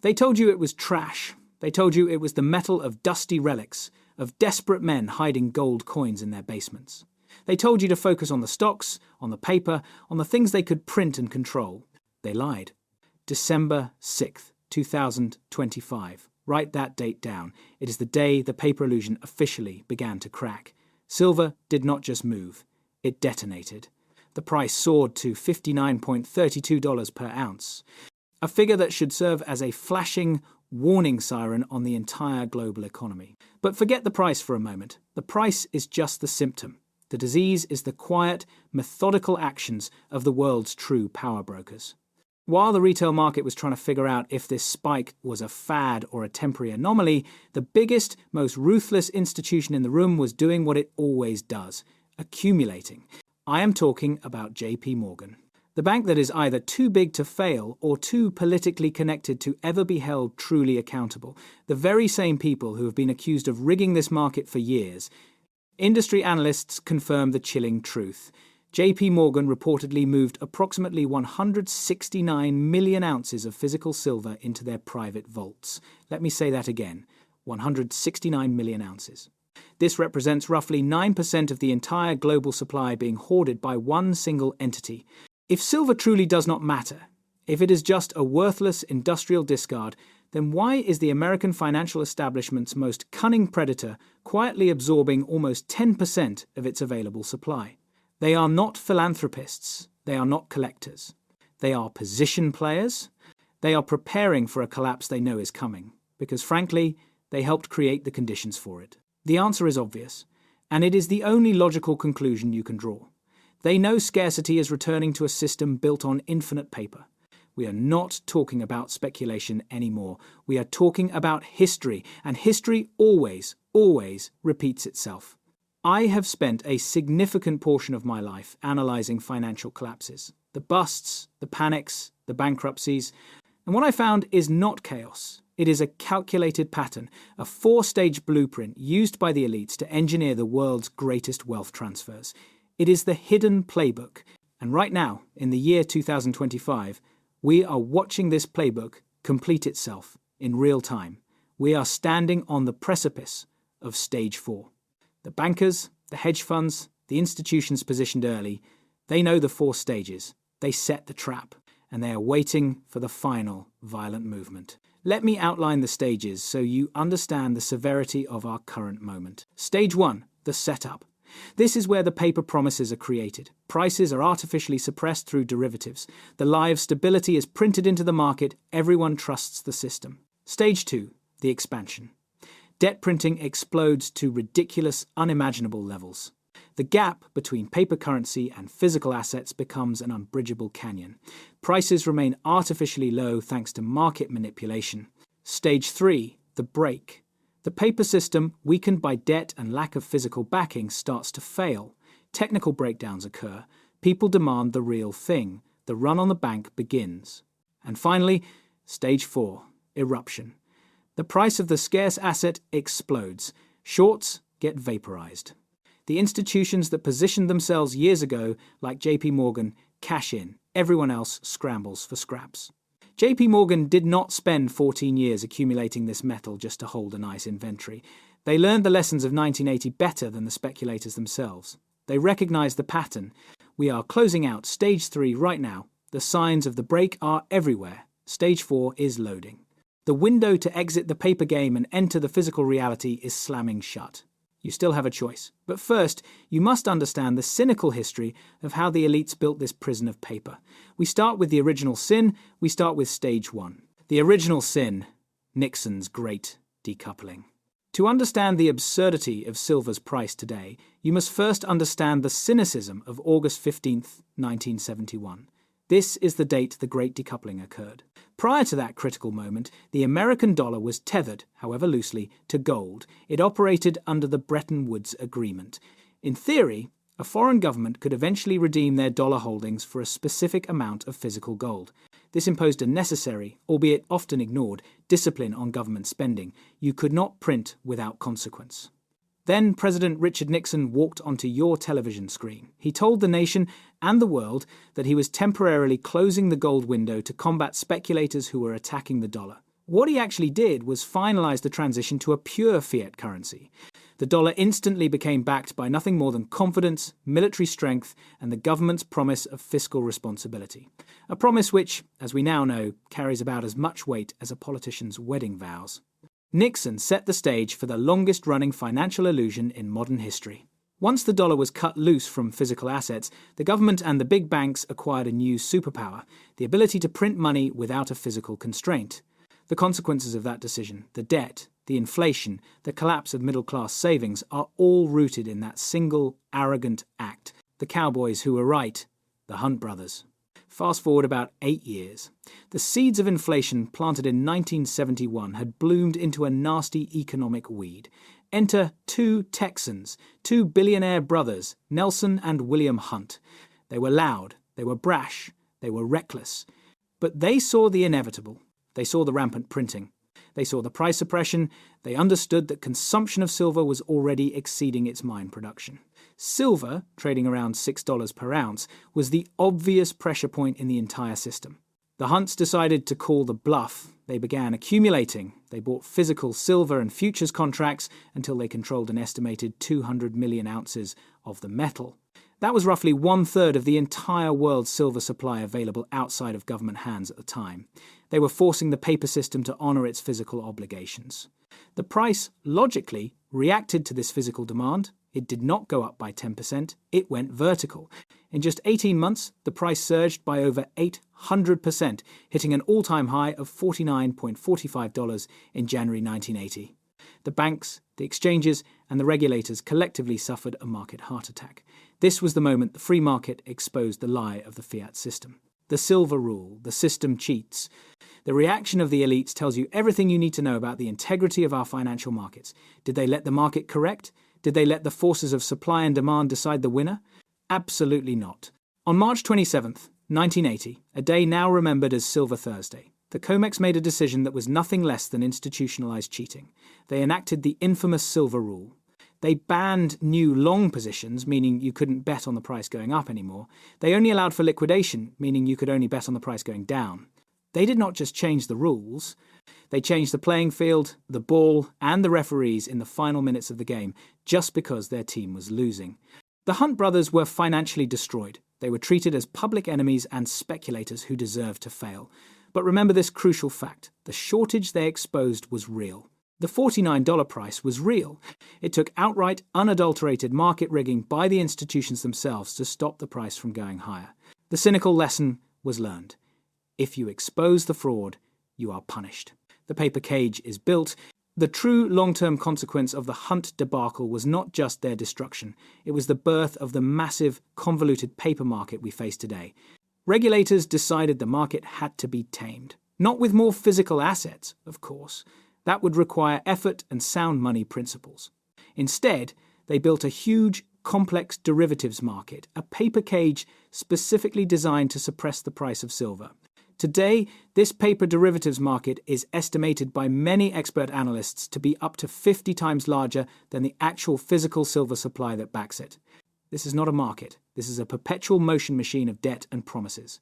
They told you it was trash. They told you it was the metal of dusty relics, of desperate men hiding gold coins in their basements. They told you to focus on the stocks, on the paper, on the things they could print and control. They lied. December 6th, 2025. Write that date down. It is the day the paper illusion officially began to crack. Silver did not just move, it detonated. The price soared to $59.32 per ounce, a figure that should serve as a flashing warning siren on the entire global economy. But forget the price for a moment. The price is just the symptom. The disease is the quiet, methodical actions of the world's true power brokers. While the retail market was trying to figure out if this spike was a fad or a temporary anomaly, the biggest, most ruthless institution in the room was doing what it always does, accumulating. I am talking about JPMorgan. The bank that is either too big to fail or too politically connected to ever be held truly accountable. The very same people who have been accused of rigging this market for years. Industry analysts confirm the chilling truth. JPMorgan reportedly moved approximately 169 million ounces of physical silver into their private vaults. Let me say that again, 169 million ounces. This represents roughly 9% of the entire global supply being hoarded by one single entity. If silver truly does not matter, if it is just a worthless industrial discard, then why is the American financial establishment's most cunning predator quietly absorbing almost 10% of its available supply? They are not philanthropists. They are not collectors. They are position players. They are preparing for a collapse they know is coming, because frankly, they helped create the conditions for it. The answer is obvious, and it is the only logical conclusion you can draw. They know scarcity is returning to a system built on infinite paper. We are not talking about speculation anymore. We are talking about history, and history always repeats itself. I have spent a significant portion of my life analyzing financial collapses, the busts, the panics, the bankruptcies, and what I found is not chaos. It is a calculated pattern, a four-stage blueprint used by the elites to engineer the world's greatest wealth transfers. It is the hidden playbook, and right now, in the year 2025, we are watching this playbook complete itself in real time. We are standing on the precipice of stage 4. The bankers, the hedge funds, the institutions positioned early, they know the 4 stages. They set the trap, and they are waiting for the final violent movement. Let me outline the stages so you understand the severity of our current moment. Stage 1, the setup. This is where the paper promises are created. Prices are artificially suppressed through derivatives. The lie of stability is printed into the market. Everyone trusts the system. Stage 2, the expansion. Debt printing explodes to ridiculous, unimaginable levels. The gap between paper currency and physical assets becomes an unbridgeable canyon. Prices remain artificially low thanks to market manipulation. Stage 3, the break. The paper system, weakened by debt and lack of physical backing, starts to fail. Technical breakdowns occur. People demand the real thing. The run on the bank begins. And finally, stage 4, eruption. The price of the scarce asset explodes. Shorts get vaporized. The institutions that positioned themselves years ago, like JPMorgan, cash in. Everyone else scrambles for scraps. JPMorgan did not spend 14 years accumulating this metal just to hold a nice inventory. They learned the lessons of 1980 better than the speculators themselves. They recognized the pattern. We are closing out stage 3 right now. The signs of the break are everywhere. Stage 4 is loading. The window to exit the paper game and enter the physical reality is slamming shut. You still have a choice. But first, you must understand the cynical history of how the elites built this prison of paper. We start with the original sin. We start with stage 1. The original sin, Nixon's great decoupling. To understand the absurdity of silver's price today, you must first understand the cynicism of August 15th, 1971. This is the date the great decoupling occurred. Prior to that critical moment, the American dollar was tethered, however loosely, to gold. It operated under the Bretton Woods Agreement. In theory, a foreign government could eventually redeem their dollar holdings for a specific amount of physical gold. This imposed a necessary, albeit often ignored, discipline on government spending. You could not print without consequence. Then President Richard Nixon walked onto your television screen. He told the nation and the world that he was temporarily closing the gold window to combat speculators who were attacking the dollar. What he actually did was finalize the transition to a pure fiat currency. The dollar instantly became backed by nothing more than confidence, military strength, and the government's promise of fiscal responsibility. A promise which, as we now know, carries about as much weight as a politician's wedding vows. Nixon set the stage for the longest-running financial illusion in modern history. Once the dollar was cut loose from physical assets, the government and the big banks acquired a new superpower, the ability to print money without a physical constraint. The consequences of that decision, the debt, the inflation, the collapse of middle-class savings, are all rooted in that single, arrogant act. The cowboys who were right, the Hunt brothers. Fast forward about 8 years. The seeds of inflation planted in 1971 had bloomed into a nasty economic weed. Enter two Texans, two billionaire brothers, Nelson and William Hunt. They were loud, they were brash, they were reckless. But they saw the inevitable. They saw the rampant printing. They saw the price suppression. They understood that consumption of silver was already exceeding its mine production. Silver, trading around $6 per ounce, was the obvious pressure point in the entire system. The Hunts decided to call the bluff. They began accumulating. They bought physical silver and futures contracts until they controlled an estimated 200 million ounces of the metal. That was roughly 1/3 of the entire world's silver supply available outside of government hands at the time. They were forcing the paper system to honour its physical obligations. The price, logically, reacted to this physical demand. It did not go up by 10%, it went vertical. In just 18 months, the price surged by over 800%, hitting an all-time high of $49.45 in January 1980. The banks, the exchanges, and the regulators collectively suffered a market heart attack. This was the moment the free market exposed the lie of the fiat system. The silver rule, the system cheats. The reaction of the elites tells you everything you need to know about the integrity of our financial markets. Did they let the market correct? Did they let the forces of supply and demand decide the winner? Absolutely not. On March 27th, 1980, a day now remembered as Silver Thursday, the COMEX made a decision that was nothing less than institutionalized cheating. They enacted the infamous silver rule. They banned new long positions, meaning you couldn't bet on the price going up anymore. They only allowed for liquidation, meaning you could only bet on the price going down. They did not just change the rules. They changed the playing field, the ball, and the referees in the final minutes of the game, just because their team was losing. The Hunt brothers were financially destroyed. They were treated as public enemies and speculators who deserved to fail. But remember this crucial fact. The shortage they exposed was real. The $49 price was real. It took outright, unadulterated market rigging by the institutions themselves to stop the price from going higher. The cynical lesson was learned. If you expose the fraud, you are punished. The paper cage is built. The true long-term consequence of the Hunt debacle was not just their destruction. It was the birth of the massive, convoluted paper market we face today. Regulators decided the market had to be tamed. Not with more physical assets, of course. That would require effort and sound money principles. Instead, they built a huge, complex derivatives market, a paper cage specifically designed to suppress the price of silver. Today, this paper derivatives market is estimated by many expert analysts to be up to 50 times larger than the actual physical silver supply that backs it. This is not a market. This is a perpetual motion machine of debt and promises.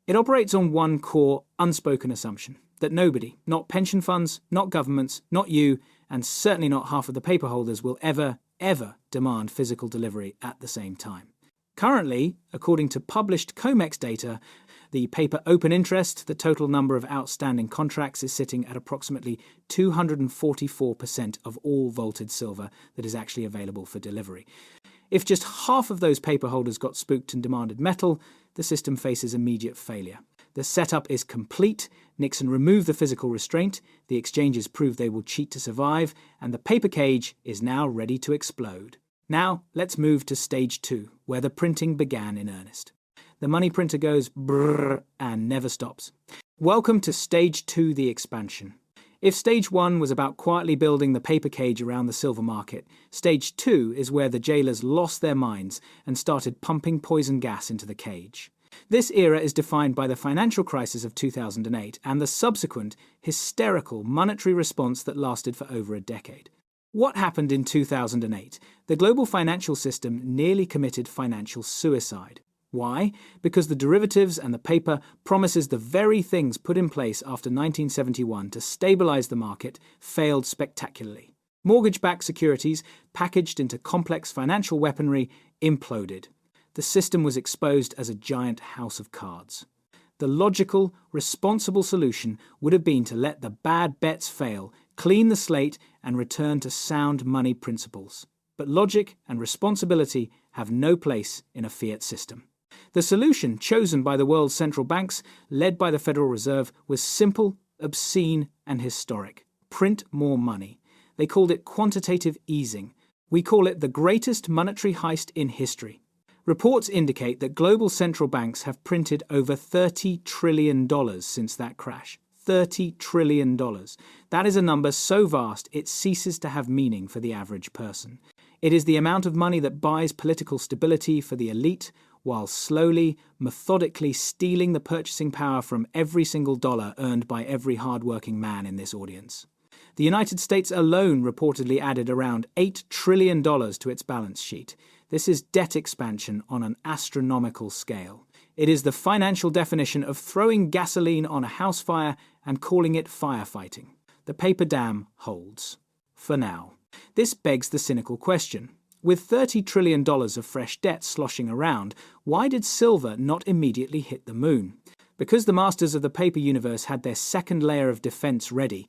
It operates on one core, unspoken assumption, that nobody, not pension funds, not governments, not you, and certainly not half of the paper holders will ever demand physical delivery at the same time. Currently, according to published COMEX data, the paper open interest, the total number of outstanding contracts, is sitting at approximately 244% of all vaulted silver that is actually available for delivery. If just half of those paper holders got spooked and demanded metal, the system faces immediate failure. The setup is complete. Nixon removed the physical restraint, the exchanges proved they will cheat to survive, and the paper cage is now ready to explode. Now, let's move to stage 2, where the printing began in earnest. The money printer goes brrr and never stops. Welcome to stage 2, the expansion. If stage 1 was about quietly building the paper cage around the silver market, stage 2 is where the jailers lost their minds and started pumping poison gas into the cage. This era is defined by the financial crisis of 2008 and the subsequent hysterical monetary response that lasted for over a decade. What happened in 2008? The global financial system nearly committed financial suicide. Why? Because the derivatives and the paper promises the very things put in place after 1971 to stabilize the market failed spectacularly. Mortgage-backed securities, packaged into complex financial weaponry, imploded. The system was exposed as a giant house of cards. The logical, responsible solution would have been to let the bad bets fail, clean the slate, and return to sound money principles. But logic and responsibility have no place in a fiat system. The solution chosen by the world's central banks, led by the Federal Reserve, was simple, obscene, and historic. Print more money. They called it quantitative easing. We call it the greatest monetary heist in history. Reports indicate that global central banks have printed over $30 trillion since that crash. $30 trillion. That is a number so vast it ceases to have meaning for the average person. It is the amount of money that buys political stability for the elite, while slowly, methodically stealing the purchasing power from every single dollar earned by every hard-working man in this audience. The United States alone reportedly added around $8 trillion to its balance sheet. This is debt expansion on an astronomical scale. It is the financial definition of throwing gasoline on a house fire and calling it firefighting. The paper dam holds. For now. This begs the cynical question. With $30 trillion of fresh debt sloshing around, why did silver not immediately hit the moon? Because the masters of the paper universe had their second layer of defense ready.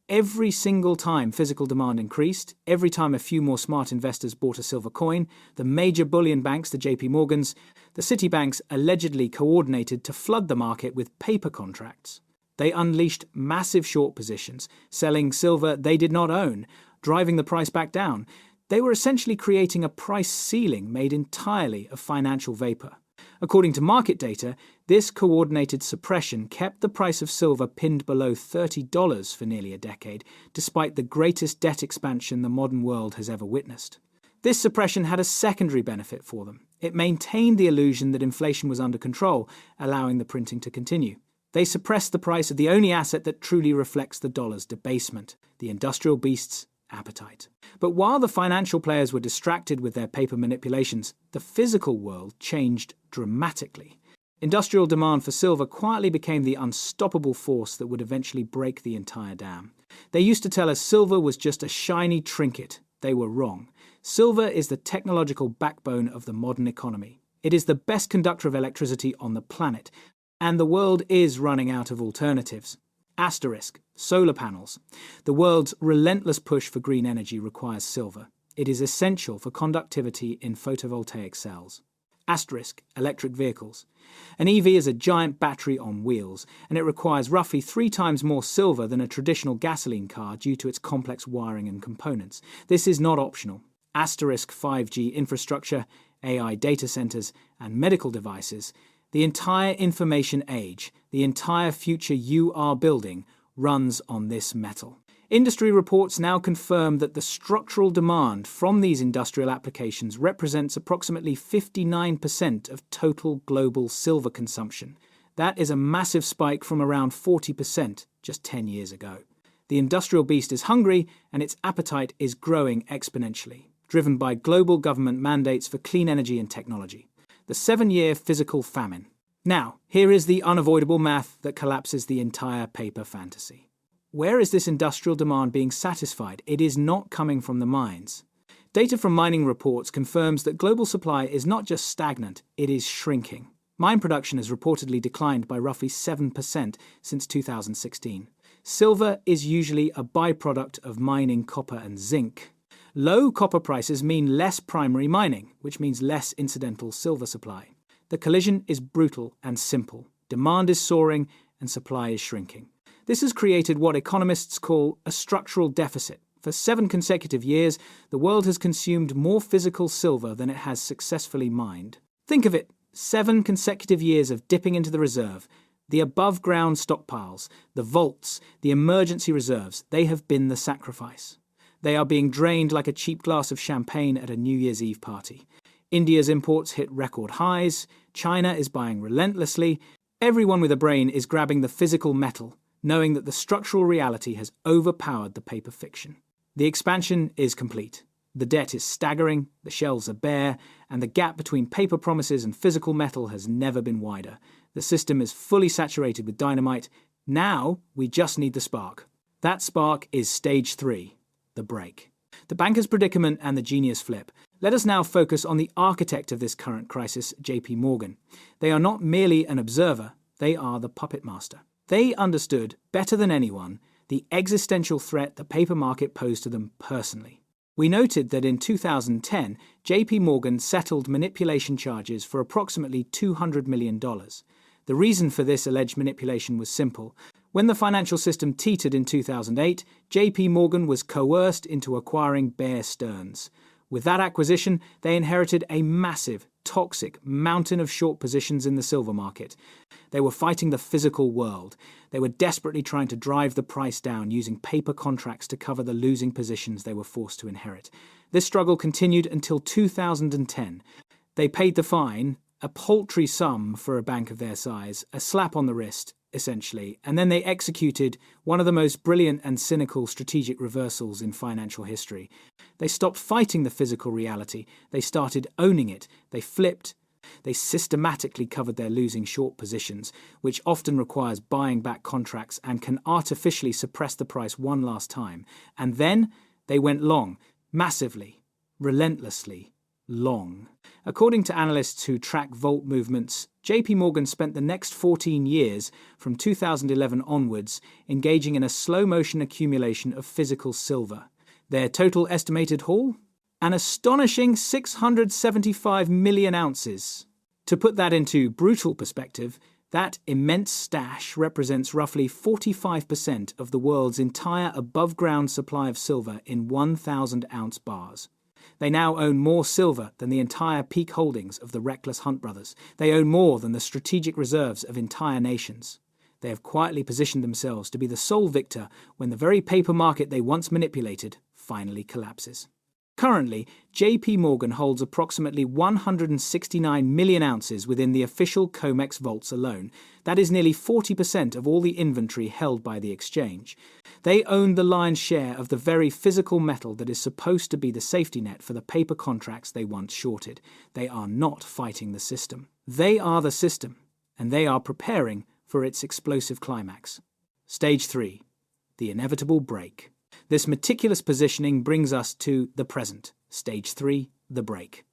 Every single time physical demand increased, every time a few more smart investors bought a silver coin, the major bullion banks, the JPMorgans, the Citibanks allegedly coordinated to flood the market with paper contracts. They unleashed massive short positions, selling silver they did not own, driving the price back down. They were essentially creating a price ceiling made entirely of financial vapor. According to market data, this coordinated suppression kept the price of silver pinned below $30 for nearly a decade, despite the greatest debt expansion the modern world has ever witnessed. This suppression had a secondary benefit for them. It maintained the illusion that inflation was under control, allowing the printing to continue. They suppressed the price of the only asset that truly reflects the dollar's debasement, the industrial beast's appetite. But while the financial players were distracted with their paper manipulations, the physical world changed dramatically. Industrial demand for silver quietly became the unstoppable force that would eventually break the entire dam. They used to tell us silver was just a shiny trinket. They were wrong. Silver is the technological backbone of the modern economy. It is the best conductor of electricity on the planet, and the world is running out of alternatives. Asterisk, solar panels. The world's relentless push for green energy requires silver. It is essential for conductivity in photovoltaic cells. Asterisk, electric vehicles. An EV is a giant battery on wheels, and it requires roughly 3 times more silver than a traditional gasoline car due to its complex wiring and components. This is not optional. Asterisk, 5G infrastructure, AI data centers, and medical devices. The entire information age, the entire future you are building, runs on this metal. Industry reports now confirm that the structural demand from these industrial applications represents approximately 59% of total global silver consumption. That is a massive spike from around 40% just 10 years ago. The industrial beast is hungry, and its appetite is growing exponentially, driven by global government mandates for clean energy and technology. The 7-year physical famine. Now, here is the unavoidable math that collapses the entire paper fantasy. Where is this industrial demand being satisfied? It is not coming from the mines. Data from mining reports confirms that global supply is not just stagnant, it is shrinking. Mine production has reportedly declined by roughly 7% since 2016. Silver is usually a byproduct of mining copper and zinc. Low copper prices mean less primary mining, which means less incidental silver supply. The collision is brutal and simple. Demand is soaring and supply is shrinking. This has created what economists call a structural deficit. For 7 consecutive years, the world has consumed more physical silver than it has successfully mined. Think of it, 7 consecutive years of dipping into the reserve. The above-ground stockpiles, the vaults, the emergency reserves, they have been the sacrifice. They are being drained like a cheap glass of champagne at a New Year's Eve party. India's imports hit record highs. China is buying relentlessly. Everyone with a brain is grabbing the physical metal, knowing that the structural reality has overpowered the paper fiction. The expansion is complete. The debt is staggering, the shelves are bare, and the gap between paper promises and physical metal has never been wider. The system is fully saturated with dynamite. Now, we just need the spark. That spark is stage 3, the break. The banker's predicament and the genius flip. Let us now focus on the architect of this current crisis, JPMorgan. They are not merely an observer, they are the puppet master. They understood, better than anyone, the existential threat the paper market posed to them personally. We noted that in 2010, JPMorgan settled manipulation charges for approximately $200 million. The reason for this alleged manipulation was simple. When the financial system teetered in 2008, JPMorgan was coerced into acquiring Bear Stearns. With that acquisition, they inherited a massive, toxic mountain of short positions in the silver market. They were fighting the physical world. They were desperately trying to drive the price down using paper contracts to cover the losing positions they were forced to inherit. This struggle continued until 2010. They paid the fine, a paltry sum for a bank of their size, a slap on the wrist, essentially, and then they executed one of the most brilliant and cynical strategic reversals in financial history. They stopped fighting the physical reality. They started owning it. They flipped. They systematically covered their losing short positions, which often requires buying back contracts and can artificially suppress the price one last time. And then they went long, massively, relentlessly long. According to analysts who track vault movements, JPMorgan spent the next 14 years, from 2011 onwards, engaging in a slow-motion accumulation of physical silver. Their total estimated haul? An astonishing 675 million ounces. To put that into brutal perspective, that immense stash represents roughly 45% of the world's entire above-ground supply of silver in 1,000-ounce bars. They now own more silver than the entire peak holdings of the reckless Hunt brothers. They own more than the strategic reserves of entire nations. They have quietly positioned themselves to be the sole victor when the very paper market they once manipulated finally collapses. Currently, JPMorgan holds approximately 169 million ounces within the official COMEX vaults alone. That is nearly 40% of all the inventory held by the exchange. They own the lion's share of the very physical metal that is supposed to be the safety net for the paper contracts they once shorted. They are not fighting the system. They are the system, and they are preparing for its explosive climax. Stage 3. The inevitable break. This meticulous positioning brings us to the present. Stage 3. The break.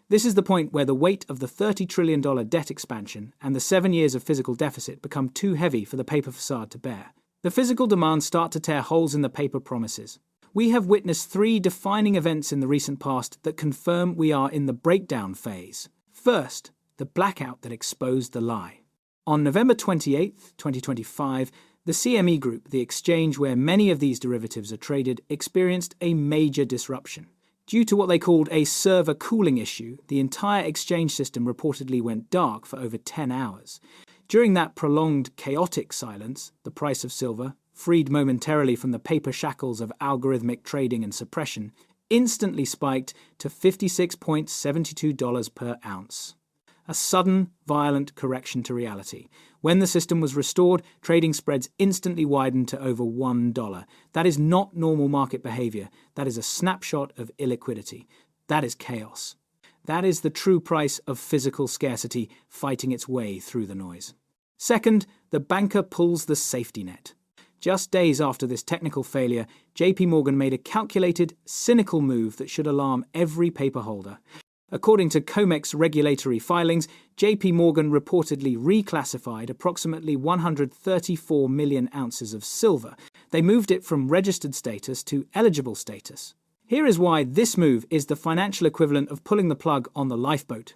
This is the point where the weight of the $30 trillion debt expansion and the 7 years of physical deficit become too heavy for the paper facade to bear. The physical demands start to tear holes in the paper promises. We have witnessed 3 defining events in the recent past that confirm we are in the breakdown phase. First, the blackout that exposed the lie. On November 28, 2025, the CME Group, the exchange where many of these derivatives are traded, experienced a major disruption. Due to what they called a server cooling issue, the entire exchange system reportedly went dark for over 10 hours. During that prolonged, chaotic silence, the price of silver, freed momentarily from the paper shackles of algorithmic trading and suppression, instantly spiked to $56.72 per ounce. A sudden, violent correction to reality. When the system was restored, trading spreads instantly widened to over $1. That is not normal market behavior. That is a snapshot of illiquidity. That is chaos. That is the true price of physical scarcity fighting its way through the noise. Second, the banker pulls the safety net. Just days after this technical failure, JPMorgan made a calculated, cynical move that should alarm every paper holder. According to COMEX regulatory filings, JPMorgan reportedly reclassified approximately 134 million ounces of silver. They moved it from registered status to eligible status. Here is why this move is the financial equivalent of pulling the plug on the lifeboat.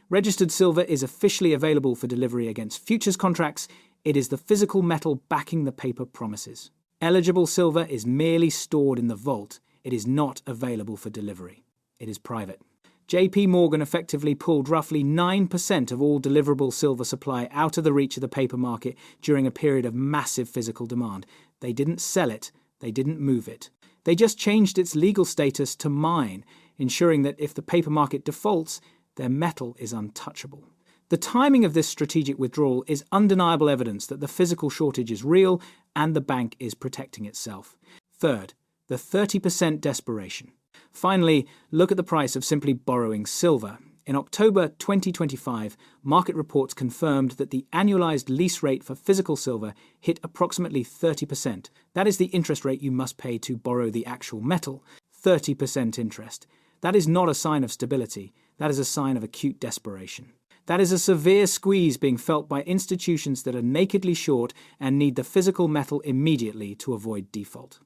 Registered silver is officially available for delivery against futures contracts. It is the physical metal backing the paper promises. Eligible silver is merely stored in the vault. It is not available for delivery. It is private. JPMorgan effectively pulled roughly 9% of all deliverable silver supply out of the reach of the paper market during a period of massive physical demand. They didn't sell it. They didn't move it. They just changed its legal status to mine, ensuring that if the paper market defaults, their metal is untouchable. The timing of this strategic withdrawal is undeniable evidence that the physical shortage is real and the bank is protecting itself. Third, the 30% desperation. Finally, look at the price of simply borrowing silver. In October 2025, market reports confirmed that the annualized lease rate for physical silver hit approximately 30%. That is the interest rate you must pay to borrow the actual metal. 30% interest. That is not a sign of stability. That is a sign of acute desperation. That is a severe squeeze being felt by institutions that are nakedly short and need the physical metal immediately to avoid default.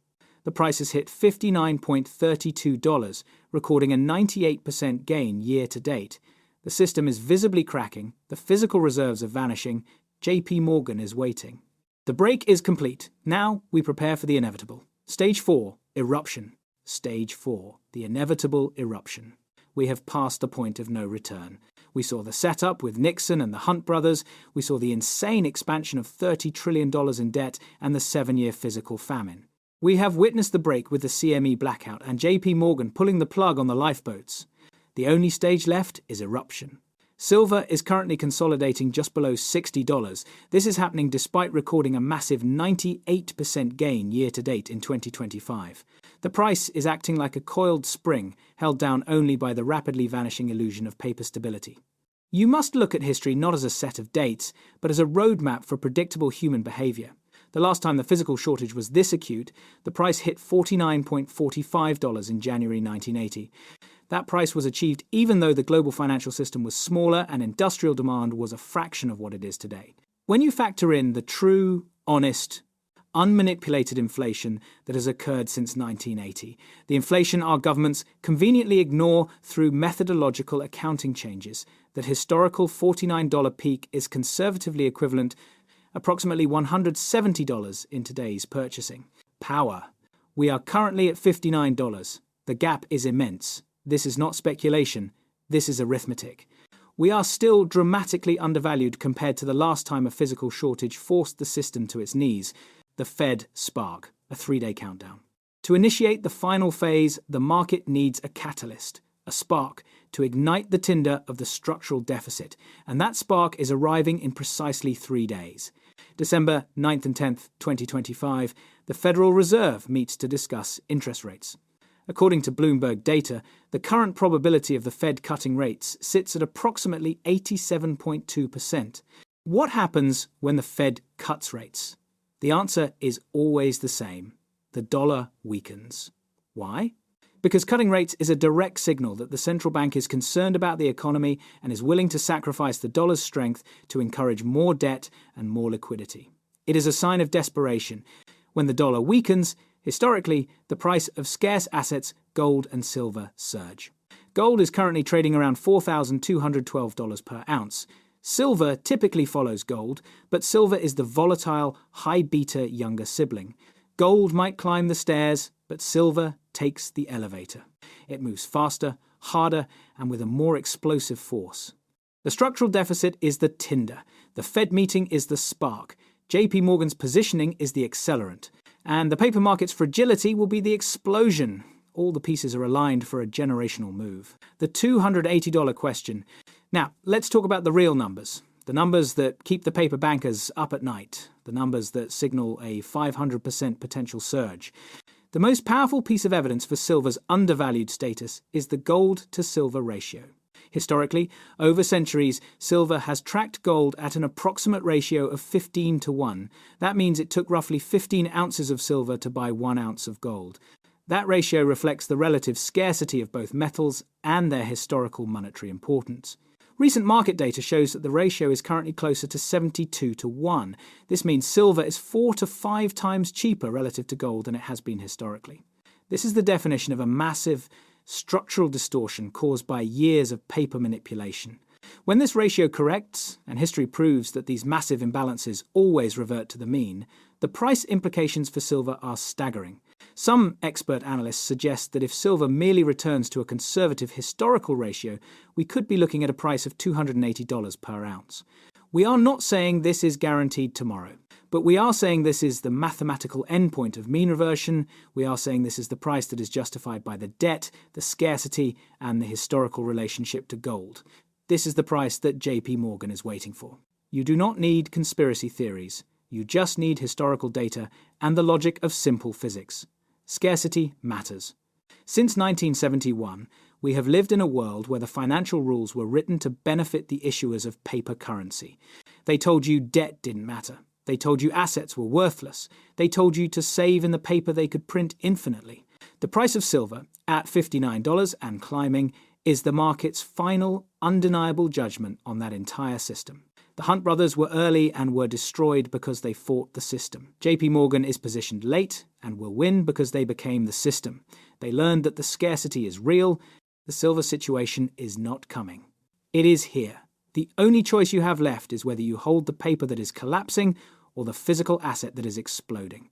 The price has hit $59.32, recording a 98% gain year to date. The system is visibly cracking, the physical reserves are vanishing, JPMorgan is waiting. The break is complete. Now we prepare for the inevitable. Stage 4, eruption. Stage 4, the inevitable eruption. We have passed the point of no return. We saw the setup with Nixon and the Hunt brothers. We saw the insane expansion of $30 trillion in debt and the 7-year physical famine. We have witnessed the break with the CME blackout and JPMorgan pulling the plug on the lifeboats. The only stage left is eruption. Silver is currently consolidating just below $60. This is happening despite recording a massive 98% gain year to date in 2025. The price is acting like a coiled spring, held down only by the rapidly vanishing illusion of paper stability. You must look at history not as a set of dates, but as a roadmap for predictable human behavior. The last time the physical shortage was this acute, the price hit $49.45 in January 1980. That price was achieved even though the global financial system was smaller and industrial demand was a fraction of what it is today. When you factor in the true, honest, unmanipulated inflation that has occurred since 1980, the inflation our governments conveniently ignore through methodological accounting changes, that historical $49 peak is conservatively equivalent approximately $170 in today's purchasing power. We are currently at $59. The gap is immense. This is not speculation. This is arithmetic. We are still dramatically undervalued compared to the last time a physical shortage forced the system to its knees. The Fed spark, a 3-day countdown. To initiate the final phase, the market needs a catalyst, a spark, to ignite the tinder of the structural deficit, and that spark is arriving in precisely 3 days. December 9th and 10th, 2025, the Federal Reserve meets to discuss interest rates. According to Bloomberg data, the current probability of the Fed cutting rates sits at approximately 87.2%. What happens when the Fed cuts rates? The answer is always the same. The dollar weakens. Why? Because cutting rates is a direct signal that the central bank is concerned about the economy and is willing to sacrifice the dollar's strength to encourage more debt and more liquidity. It is a sign of desperation. When the dollar weakens, historically, the price of scarce assets, gold and silver, surge. Gold is currently trading around $4,212 per ounce. Silver typically follows gold, but silver is the volatile, high-beta younger sibling. Gold might climb the stairs, but silver takes the elevator. It moves faster, harder, and with a more explosive force. The structural deficit is the tinder. The Fed meeting is the spark. JPMorgan's positioning is the accelerant. And the paper market's fragility will be the explosion. All the pieces are aligned for a generational move. The $280 question. Now, let's talk about the real numbers. The numbers that keep the paper bankers up at night. The numbers that signal a 500% potential surge. The most powerful piece of evidence for silver's undervalued status is the gold-to-silver ratio. Historically, over centuries, silver has tracked gold at an approximate ratio of 15-1. That means it took roughly 15 ounces of silver to buy 1 ounce of gold. That ratio reflects the relative scarcity of both metals and their historical monetary importance. Recent market data shows that the ratio is currently closer to 72-1. This means silver is 4 to 5 times cheaper relative to gold than it has been historically. This is the definition of a massive structural distortion caused by years of paper manipulation. When this ratio corrects, and history proves that these massive imbalances always revert to the mean, the price implications for silver are staggering. Some expert analysts suggest that if silver merely returns to a conservative historical ratio, we could be looking at a price of $280 per ounce. We are not saying this is guaranteed tomorrow, but we are saying this is the mathematical endpoint of mean reversion. We are saying this is the price that is justified by the debt, the scarcity, and the historical relationship to gold. This is the price that JPMorgan is waiting for. You do not need conspiracy theories. You just need historical data and the logic of simple physics. Scarcity matters. Since 1971, we have lived in a world where the financial rules were written to benefit the issuers of paper currency. They told you debt didn't matter. They told you assets were worthless. They told you to save in the paper they could print infinitely. The price of silver, at $59 and climbing, is the market's final, undeniable judgment on that entire system. The Hunt brothers were early and were destroyed because they fought the system. JPMorgan is positioned late and will win because they became the system. They learned that the scarcity is real. The silver situation is not coming. It is here. The only choice you have left is whether you hold the paper that is collapsing or the physical asset that is exploding.